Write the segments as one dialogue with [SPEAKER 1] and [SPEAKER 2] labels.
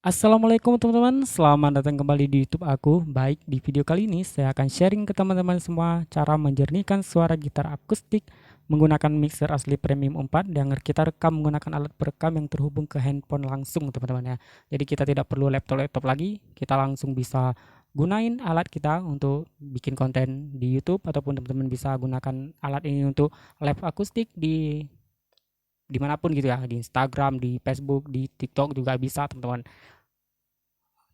[SPEAKER 1] Assalamualaikum teman-teman, selamat datang kembali di YouTube aku. Baik, di video kali ini saya akan sharing ke teman-teman semua cara menjernihkan suara gitar akustik menggunakan mixer asli premium 4 yang kita rekam menggunakan alat perekam yang terhubung ke handphone langsung teman-teman ya. Jadi kita tidak perlu laptop-laptop lagi, kita langsung bisa gunain alat kita untuk bikin konten di YouTube ataupun teman-teman bisa gunakan alat ini untuk live akustik di dimanapun gitu ya, di Instagram, di Facebook, di TikTok juga bisa teman-teman.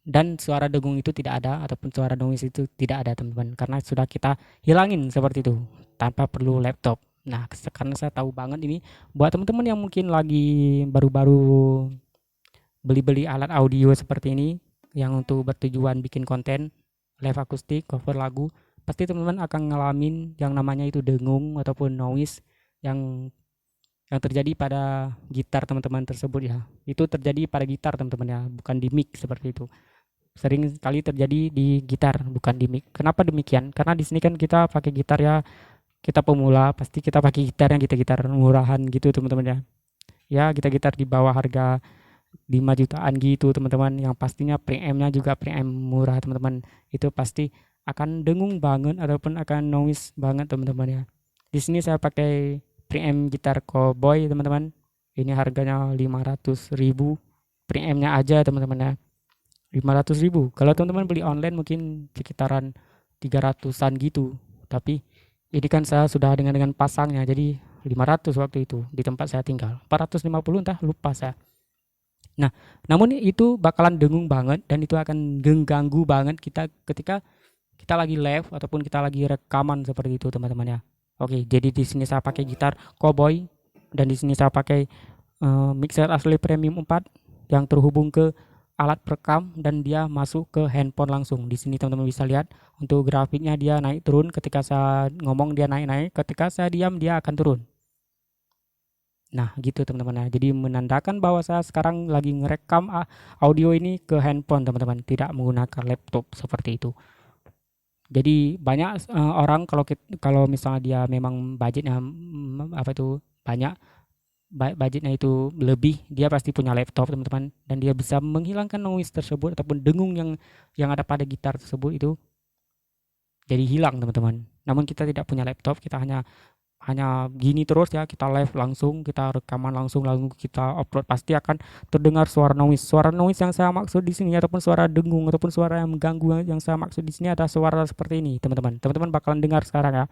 [SPEAKER 1] Dan suara dengung itu tidak ada ataupun suara noise itu tidak ada teman-teman, karena sudah kita hilangin seperti itu tanpa perlu laptop. Nah, karena saya tahu banget ini buat teman-teman yang mungkin lagi baru-baru beli-beli alat audio seperti ini yang untuk bertujuan bikin konten live akustik cover lagu, pasti teman-teman akan ngalamin yang namanya itu dengung ataupun noise yang terjadi pada gitar teman-teman tersebut ya. Itu terjadi pada gitar teman-teman ya, bukan di mic seperti itu. Sering sekali terjadi di gitar, bukan di mic. Kenapa demikian? Karena di sini kan kita pakai gitar ya, kita pemula, pasti kita pakai gitar yang gitar-gitar murahan gitu teman-teman ya. Ya, gitar-gitar di bawah harga 5 jutaan gitu teman-teman, yang pastinya preampnya juga preamp murah teman-teman. Itu pasti akan dengung banget ataupun akan noise banget teman-teman ya. Di sini saya pakai preamp gitar cowboy teman-teman. Ini harganya 500.000 preampnya aja teman-teman ya. 500.000. Kalau teman-teman beli online mungkin sekitaran 300-an gitu. Tapi ini kan saya sudah dengan pasangnya, jadi 500 waktu itu di tempat saya tinggal. 450 entah lupa saya. Nah, namun itu bakalan dengung banget dan itu akan mengganggu banget kita ketika kita lagi live ataupun kita lagi rekaman seperti itu teman-teman ya. Oke, jadi di sini saya pakai gitar cowboy dan di sini saya pakai mixer asli premium 4 yang terhubung ke alat perekam dan dia masuk ke handphone langsung. Di sini teman-teman bisa lihat untuk grafiknya dia naik turun, ketika saya ngomong dia naik-naik, ketika saya diam dia akan turun. Nah, gitu teman-teman ya. Jadi menandakan bahwa saya sekarang lagi ngerekam audio ini ke handphone teman-teman, tidak menggunakan laptop seperti itu. Jadi banyak orang kalau misalnya dia memang budgetnya apa itu banyak budgetnya itu lebih, dia pasti punya laptop teman-teman dan dia bisa menghilangkan noise tersebut ataupun dengung yang ada pada gitar tersebut itu jadi hilang teman-teman. Namun kita tidak punya laptop, kita hanya hanya gini terus ya, kita live langsung, kita rekaman langsung lalu kita upload, pasti akan terdengar suara noise. Suara noise yang saya maksud di sini ataupun suara dengung ataupun suara yang mengganggu yang saya maksud di sini ada suara seperti ini teman-teman. Teman-teman bakalan dengar sekarang ya.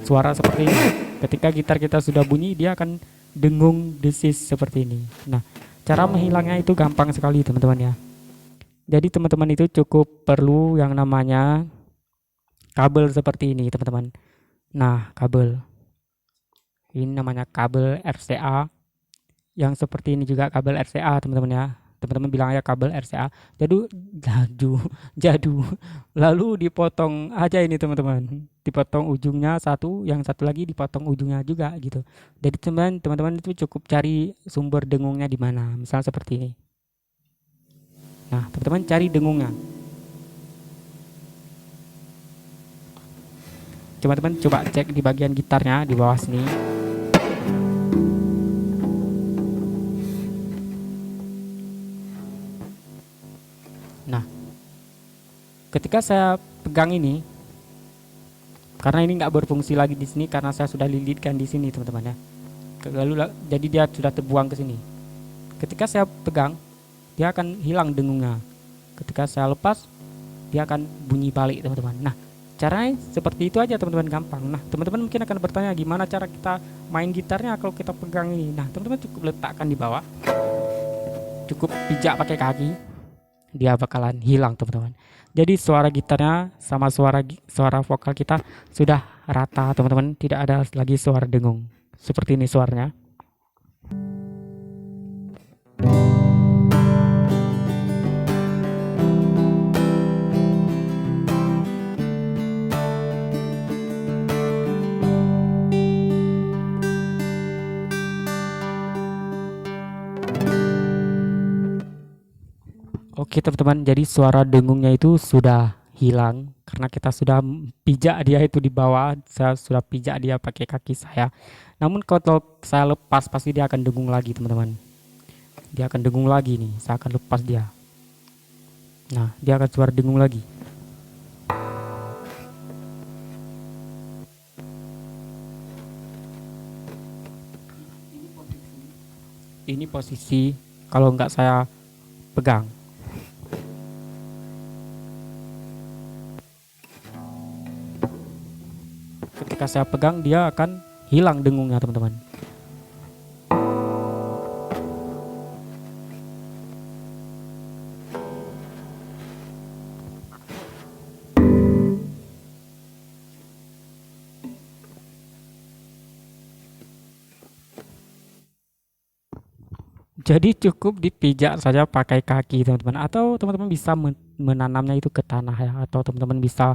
[SPEAKER 1] Suara seperti ini. Ketika gitar kita sudah bunyi, dia akan dengung desis seperti ini. Nah, cara menghilangnya itu gampang sekali teman-teman ya. Jadi teman-teman itu cukup perlu yang namanya kabel seperti ini teman-teman. Nah, kabel ini namanya kabel RCA, yang seperti ini juga kabel RCA teman-teman ya. Teman-teman bilang aja kabel RCA. Jadu, jadu. Lalu dipotong aja ini teman-teman. Dipotong ujungnya satu, yang satu lagi dipotong ujungnya juga gitu. Jadi teman-teman itu cukup cari sumber dengungnya di mana. Misal seperti ini. Nah, teman-teman cari dengungnya. Teman-teman coba cek di bagian gitarnya di bawah sini. Nah, ketika saya pegang ini, karena ini nggak berfungsi lagi di sini karena saya sudah lilitkan di sini teman-teman ya. Lalu jadi dia sudah terbuang ke sini. Ketika saya pegang, dia akan hilang dengungnya. Ketika saya lepas, dia akan bunyi balik teman-teman. Nah, caranya seperti itu aja teman-teman, gampang. Nah, teman-teman mungkin akan bertanya gimana cara kita main gitarnya kalau kita pegang ini. Nah, teman-teman cukup letakkan di bawah, cukup pijak pakai kaki, dia bakalan hilang teman-teman. Jadi suara gitarnya sama suara vokal kita sudah rata teman-teman, tidak ada lagi suara dengung. Seperti ini suaranya. Oke teman-teman, jadi suara dengungnya itu sudah hilang karena kita sudah pijak dia itu di bawah. Saya sudah pijak dia pakai kaki saya. Namun kalau saya lepas pasti dia akan dengung lagi teman-teman. Dia akan dengung lagi nih. Saya akan lepas dia. Nah, dia akan suara dengung lagi. Ini posisi kalau nggak saya pegang. Ketika saya pegang dia akan hilang dengungnya teman-teman. Jadi cukup dipijak saja pakai kaki teman-teman, atau teman-teman bisa menanamnya itu ke tanah ya, atau teman-teman bisa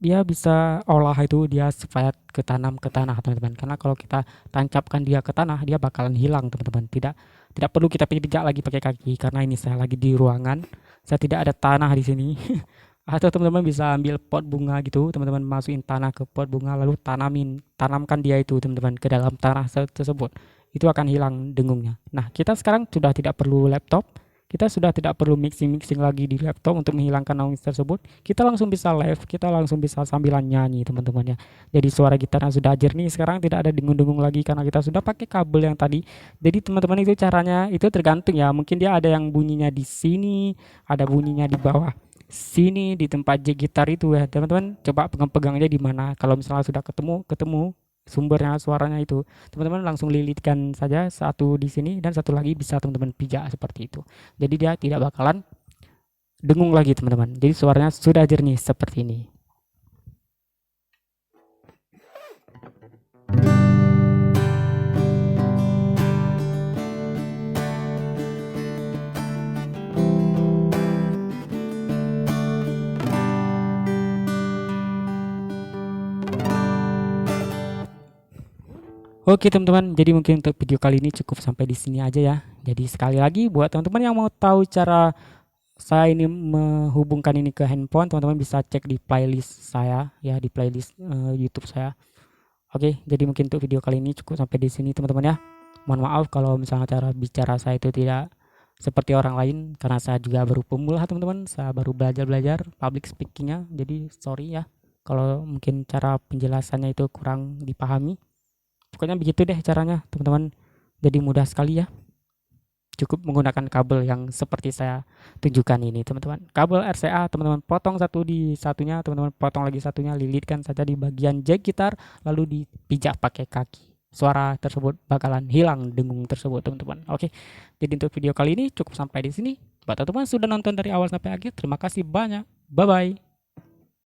[SPEAKER 1] dia bisa olah itu dia supaya ketanam ke tanah teman-teman, karena kalau kita tancapkan dia ke tanah dia bakalan hilang teman-teman. Tidak perlu kita pijak lagi pakai kaki karena ini saya lagi di ruangan, saya tidak ada tanah di sini. Atau teman-teman bisa ambil pot bunga gitu, teman-teman masukin tanah ke pot bunga lalu tanamkan dia itu teman-teman ke dalam tanah tersebut, itu akan hilang dengungnya. Nah, kita sekarang sudah tidak perlu laptop, kita sudah tidak perlu mixing lagi di laptop untuk menghilangkan noise tersebut. Kita langsung bisa live, kita langsung bisa sambilan nyanyi teman-teman ya. Jadi suara gitarnya sudah jernih sekarang, tidak ada dengung-dengung lagi karena kita sudah pakai kabel yang tadi. Jadi teman-teman itu caranya itu tergantung ya, mungkin dia ada yang bunyinya di sini, ada bunyinya di bawah sini di tempat J gitar itu ya teman-teman. Coba pegang-pegang aja di mana. Kalau misalnya sudah ketemu sumbernya suaranya itu, teman-teman langsung lilitkan saja, satu di sini dan satu lagi bisa teman-teman pijak seperti itu. Jadi dia tidak bakalan dengung lagi teman-teman. Jadi suaranya sudah jernih seperti ini. Oke teman-teman, jadi mungkin untuk video kali ini cukup sampai di sini aja ya. Jadi sekali lagi buat teman-teman yang mau tahu cara saya ini menghubungkan ini ke handphone, teman-teman bisa cek di playlist saya ya, di playlist YouTube saya. Oke, jadi mungkin untuk video kali ini cukup sampai di sini teman-teman ya. Mohon maaf kalau misalnya cara bicara saya itu tidak seperti orang lain karena saya juga baru pemula teman-teman. Saya baru belajar public speakingnya. Jadi sorry ya kalau mungkin cara penjelasannya itu kurang dipahami. Pokoknya begitu deh caranya teman-teman. Jadi mudah sekali ya. Cukup menggunakan kabel yang seperti saya tunjukkan ini teman-teman. Kabel RCA teman-teman potong satu di satunya, teman-teman potong lagi satunya, lilitkan saja di bagian jack gitar lalu dipijak pakai kaki. Suara tersebut bakalan hilang dengung tersebut teman-teman. Oke. Jadi untuk video kali ini cukup sampai di sini. Buat teman-teman sudah nonton dari awal sampai akhir, terima kasih banyak. Bye bye.